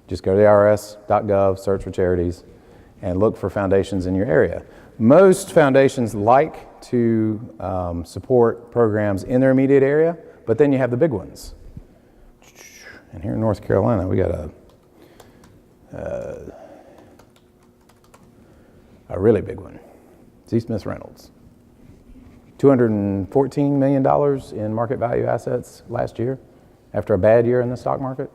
Just go to the IRS.gov, search for charities, and look for foundations in your area. Most foundations like to support programs in their immediate area, but then you have the big ones. And here in North Carolina, we got a really big one. Z. Smith Reynolds. $214 million in market value assets last year after a bad year in the stock market.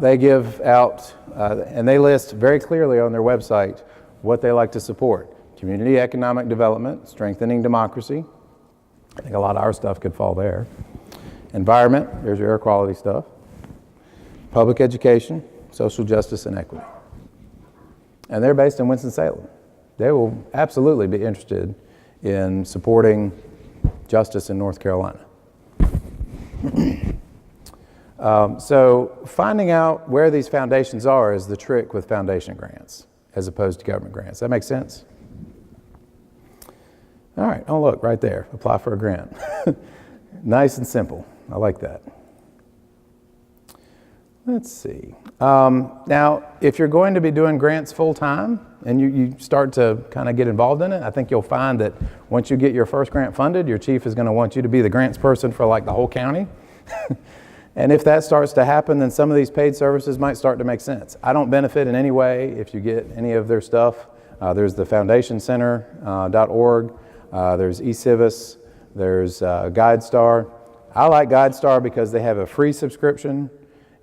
They give out, and they list very clearly on their website what they like to support. Community economic development, strengthening democracy. I think a lot of our stuff could fall there. Environment, there's your air quality stuff. Public education, social justice, and equity. And they're based in Winston-Salem. They will absolutely be interested in supporting justice in North Carolina. So finding out where these foundations are is the trick with foundation grants as opposed to government grants. That makes sense? All right, oh look, right there, apply for a grant. Nice and simple, I like that. Let's see. Now, if you're going to be doing grants full-time and you start to kind of get involved in it, I think you'll find that once you get your first grant funded, your chief is going to want you to be the grants person for like the whole county. And if that starts to happen, then some of these paid services might start to make sense. I don't benefit in any way if you get any of their stuff. There's the foundationcenter.org, there's eCivis, there's GuideStar. I like GuideStar because they have a free subscription,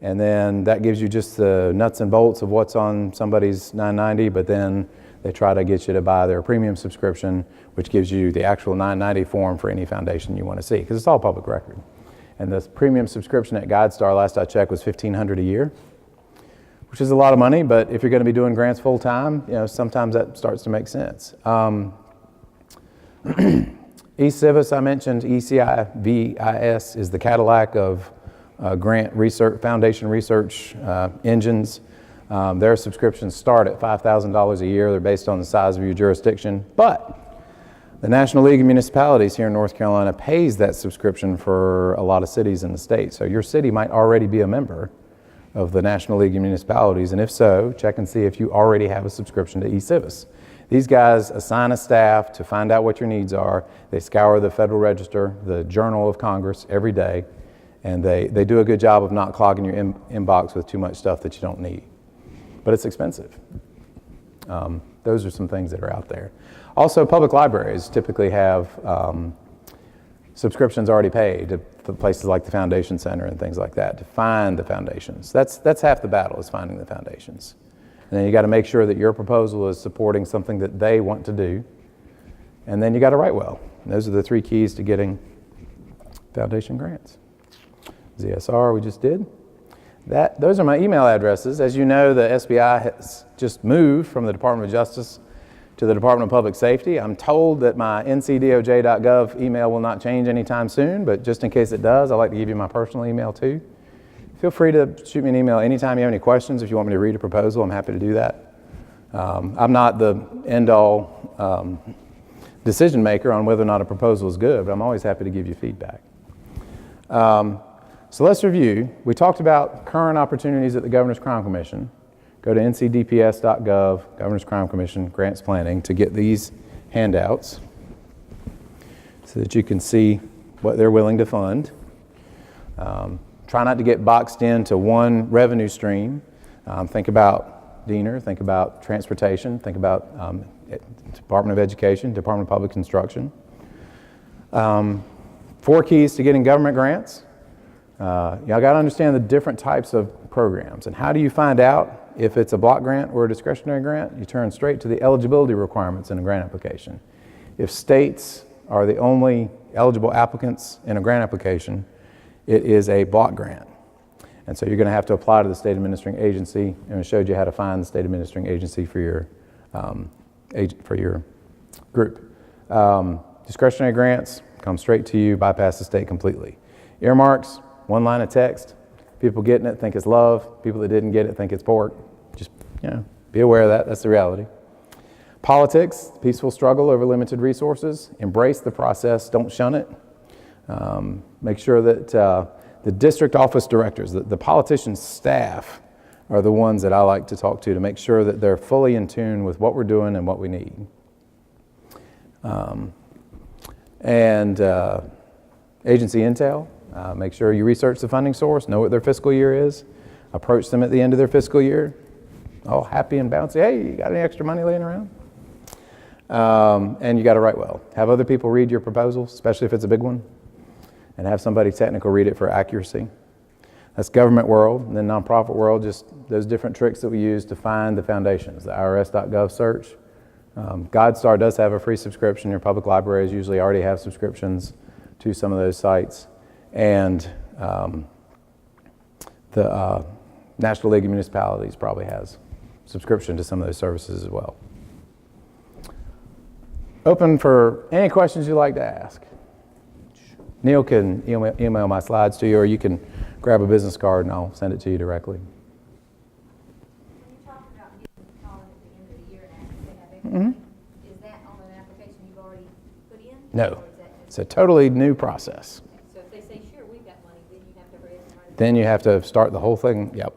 and then that gives you just the nuts and bolts of what's on somebody's 990, but then they try to get you to buy their premium subscription, which gives you the actual 990 form for any foundation you want to see, because it's all public record. And the premium subscription at GuideStar, last I checked, was $1,500 a year, which is a lot of money, but if you're going to be doing grants full time, you know, sometimes that starts to make sense. eCivis, I mentioned, ECIVIS is the Cadillac of grant research, foundation research engines. Their subscriptions start at $5,000 a year. They're based on the size of your jurisdiction, but the National League of Municipalities here in North Carolina pays that subscription for a lot of cities in the state. So your city might already be a member of the National League of Municipalities, and if so, check and see if you already have a subscription to eCivis. These guys assign a staff to find out what your needs are. They scour the Federal Register, the Journal of Congress, every day, and they do a good job of not clogging your inbox with too much stuff that you don't need. But it's expensive. Those are some things that are out there. Also, public libraries typically have subscriptions already paid to places like the Foundation Center and things like that to find the foundations. That's half the battle, is finding the foundations. And then you got to make sure that your proposal is supporting something that they want to do. And then you got to write well. And those are the 3 keys to getting foundation grants. ZSR we just did. Those are my email addresses. As you know, the SBI has just moved from the Department of Justice to the Department of Public Safety. I'm told that my ncdoj.gov email will not change anytime soon, but just in case it does, I'd like to give you my personal email too. Feel free to shoot me an email anytime you have any questions. If you want me to read a proposal, I'm happy to do that. I'm not the end-all decision maker on whether or not a proposal is good, but I'm always happy to give you feedback. So let's review. We talked about current opportunities at the Governor's Crime Commission. Go to ncdps.gov, Governor's Crime Commission, Grants Planning, to get these handouts so that you can see what they're willing to fund. Try not to get boxed into one revenue stream. Think about DENR, think about transportation, think about Department of Education, Department of Public Instruction. 4 keys to getting government grants. Y'all got to understand the different types of programs. And how do you find out if it's a block grant or a discretionary grant? You turn straight to the eligibility requirements in a grant application. If states are the only eligible applicants in a grant application, it is a block grant. And so you're going to have to apply to the state administering agency, and it showed you how to find the state administering agency for your group. Discretionary grants come straight to you, bypass the state completely. Earmarks, 1 line of text. People getting it think it's love. People that didn't get it think it's pork. Just, be aware of that. That's the reality. Politics, peaceful struggle over limited resources. Embrace the process. Don't shun it. Make sure that The district office directors, the politicians' staff, are the ones that I like to talk to make sure that they're fully in tune with what we're doing and what we need. Agency intel, make sure you research the funding source, know what their fiscal year is, approach them at the end of their fiscal year, all happy and bouncy. Hey, you got any extra money laying around? And you got to write well. Have other people read your proposal, especially if it's a big one, and have somebody technical read it for accuracy. That's government world. And then nonprofit world, just those different tricks that we use to find the foundations. The IRS.gov search. GuideStar does have a free subscription. Your public libraries usually already have subscriptions to some of those sites. And the National League of Municipalities probably has subscription to some of those services as well. Open for any questions you'd like to ask. Neil can email my slides to you, or you can grab a business card and I'll send it to you directly. When you talk about getting called at the end of the year and asking to have everything, is that on an application you've already put in? No, it's a totally new process. So if they say, sure, we've got money, then you have to raise and write it. Then you have to start the whole thing. Yep.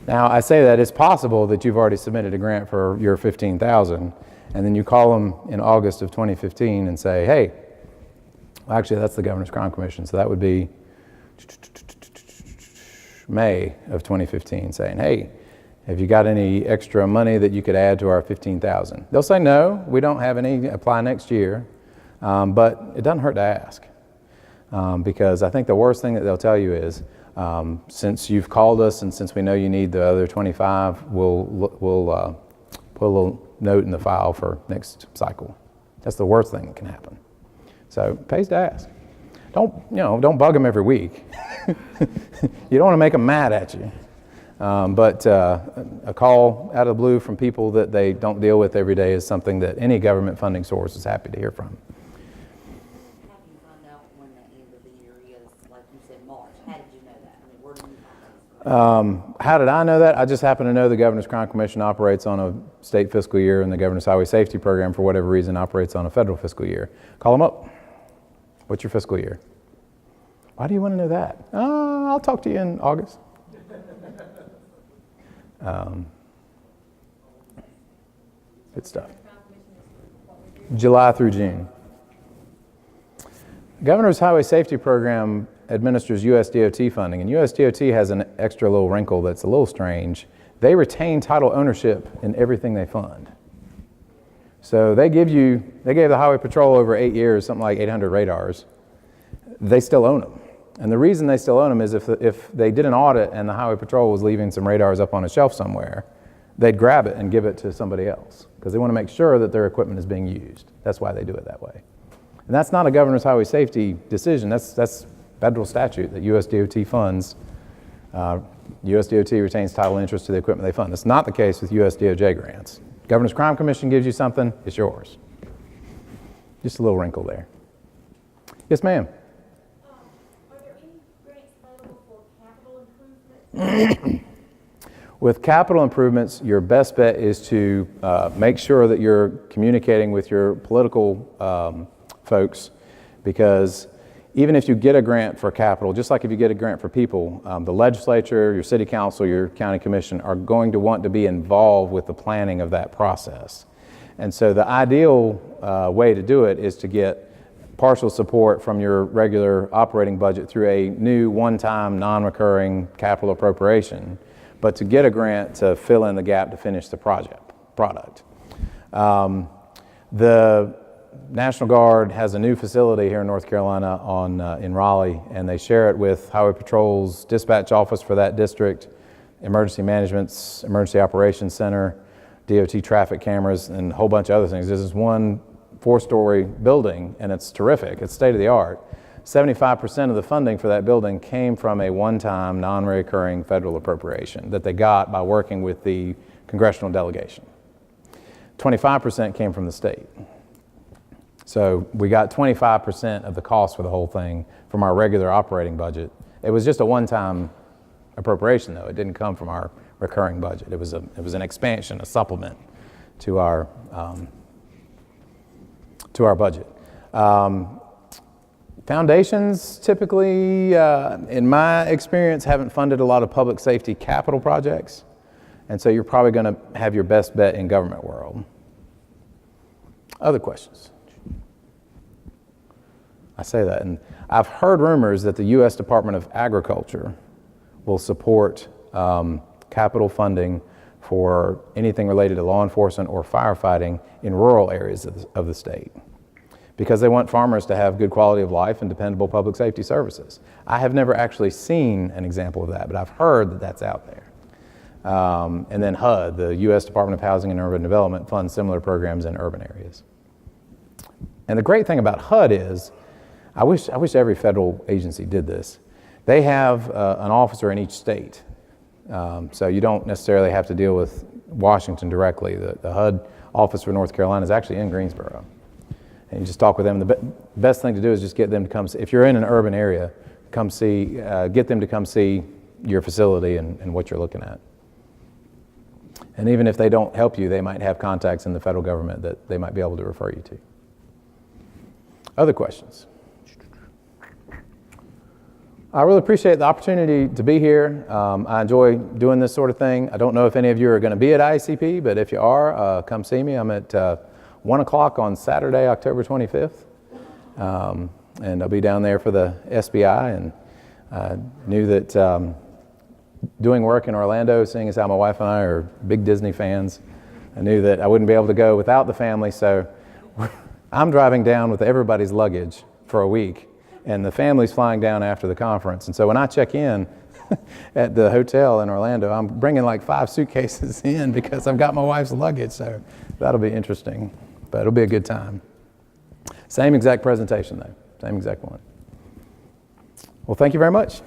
Now I say that it's possible that you've already submitted a grant for your $15,000, and then you call them in August of 2015 and say, hey, well, actually that's the Governor's Crime Commission, so that would be May of 2015, saying, hey, have you got any extra money that you could add to our $15,000? They'll say, no, we don't have any, apply next year, but it doesn't hurt to ask, because I think the worst thing that they'll tell you is, since you've called us and since we know you need the other 25, we'll put a little note in the file for next cycle. That's the worst thing that can happen. So it pays to ask. Don't bug them every week. You don't want to make them mad at you. But a call out of the blue from people that they don't deal with every day is something that any government funding source is happy to hear from. How do you find out when the end of the year is? Like you said, March. How did you know that? I mean, where do you find this? How did I know that? I just happen to know the Governor's Crime Commission operates on a state fiscal year, and the Governor's Highway Safety Program, for whatever reason, operates on a federal fiscal year. Call them up. What's your fiscal year? Why do you want to know that? I'll talk to you in August. Good stuff. July through June. Governor's Highway Safety Program administers USDOT funding, and USDOT has an extra little wrinkle that's a little strange. They retain title ownership in everything they fund. So they gave the Highway Patrol over 8 years, something like 800 radars. They still own them. And the reason they still own them is if they did an audit and the Highway Patrol was leaving some radars up on a shelf somewhere, they'd grab it and give it to somebody else, because they want to make sure that their equipment is being used. That's why they do it that way. And that's not a Governor's Highway Safety decision. That's federal statute that USDOT funds. USDOT retains title and interest to the equipment they fund. That's not the case with USDOJ grants. Governor's Crime Commission gives you something, it's yours. Just a little wrinkle there. Yes, ma'am. Are there any grants available for capital improvements? With capital improvements, your best bet is to make sure that you're communicating with your political folks, because even if you get a grant for capital, just like if you get a grant for people, the legislature, your city council, your county commission are going to want to be involved with the planning of that process. And so the ideal way to do it is to get partial support from your regular operating budget through a new one-time non-recurring capital appropriation, but to get a grant to fill in the gap to finish the product. The National Guard has a new facility here in North Carolina in Raleigh, and they share it with Highway Patrol's dispatch office for that district, Emergency Management's Emergency Operations Center, DOT traffic cameras, and a whole bunch of other things. This is one 4-story building, and it's terrific. It's state-of-the-art. 75% of the funding for that building came from a one-time, non-recurring federal appropriation that they got by working with the congressional delegation. 25% came from the state. So we got 25% of the cost for the whole thing from our regular operating budget. It was just a one-time appropriation, though. It didn't come from our recurring budget. It was an expansion, a supplement to our budget. Foundations typically, in my experience, haven't funded a lot of public safety capital projects, and so you're probably going to have your best bet in government world. Other questions? I say that, and I've heard rumors that the U.S. Department of Agriculture will support capital funding for anything related to law enforcement or firefighting in rural areas of the state, because they want farmers to have good quality of life and dependable public safety services. I have never actually seen an example of that, but I've heard that that's out there. And then HUD, the U.S. Department of Housing and Urban Development, funds similar programs in urban areas. And the great thing about HUD is, I wish every federal agency did this. They have an officer in each state. So you don't necessarily have to deal with Washington directly. The HUD office for North Carolina is actually in Greensboro. And you just talk with them. The best thing to do is just get them to come see. If you're in an urban area, come see, get them to come see your facility and what you're looking at. And even if they don't help you, they might have contacts in the federal government that they might be able to refer you to. Other questions? I really appreciate the opportunity to be here. I enjoy doing this sort of thing. I don't know if any of you are going to be at ICP, but if you are, come see me. I'm at 1 o'clock on Saturday, October 25th. And I'll be down there for the SBI, and I knew that doing work in Orlando, seeing as how my wife and I are big Disney fans, I knew that I wouldn't be able to go without the family, so I'm driving down with everybody's luggage for a week, and the family's flying down after the conference. And so when I check in at the hotel in Orlando, I'm bringing like 5 suitcases in because I've got my wife's luggage, so that'll be interesting, but it'll be a good time. Same exact presentation though, same exact one. Well, thank you very much.